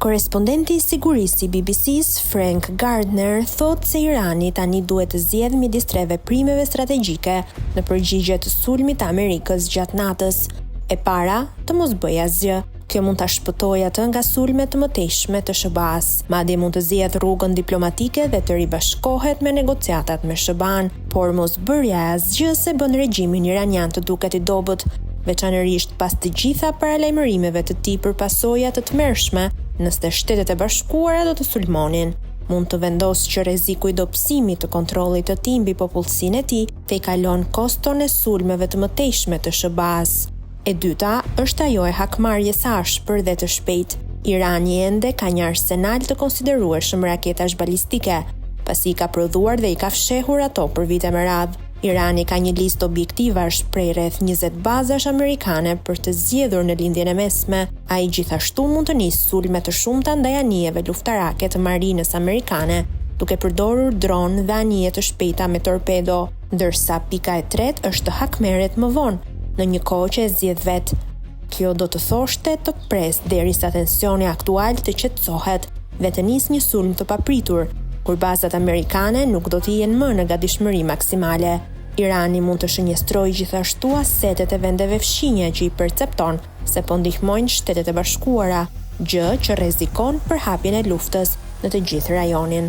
Korespondenti i sigurisë i BBC-s Frank Gardner thot se Irani tani duhet të zgjedhë midis tre veprimeve strategjike në përgjigje të sulmit të Amerikës gjatë natës. E para, të mos bëjë asgjë. Kjo mund ta shpëtojë atë nga sulmet të mëtejshme të SBA-s. Madje mund të zgjedhë rrugën diplomatike dhe të ribashkohet me negociatat me SBA-n, por mos bërja e asgjë se bën regjimin iranian të duket i dobët, veçanërisht pas të gjitha paralajmërimeve të tij për pasoja të tmerrshme nëse Shtetet e Bashkuara do të sulmonin. Mund të vendosë që rreziku i dobësimit të kontrollit të tij mbi popullsinë e tij të i kalon koston e sulmeve të mëtejshme të SBA-s. E dyta është ajo e hakmarrjes së ashpër dhe të shpejtë. Irani ende ka një arsenal të konsiderueshëm raketash balistike, pasi ka prodhuar dhe i ka fshehur ato për vite me radhë. Irani ka një listë objektivash prej rreth 20 bazash amerikane për të zgjedhur në lindjen e mesme. Ai gjithashtu mund të nisë sulme të shumta ndaj anijeve luftarake të marinës amerikane, duke përdorur dronë dhe anije të shpejta me torpedo, ndërsa pika e tretë është të hakmerret më vonë, në një kohë që e zgjedh vetë. Kjo do të thoshte të pres derisa tensioni aktual të qetësohet dhe të nisë një sulm të papritur, kur bazat amerikane nuk do të jenë më në gatishmëri maksimale. Irani mund të shënjestrojë gjithashtu asetet e vendeve fshinje që i percepton se po ndihmojnë Shtetet e Bashkuara, gjë që rrezikon përhapjen e luftës në të gjithë rajonin.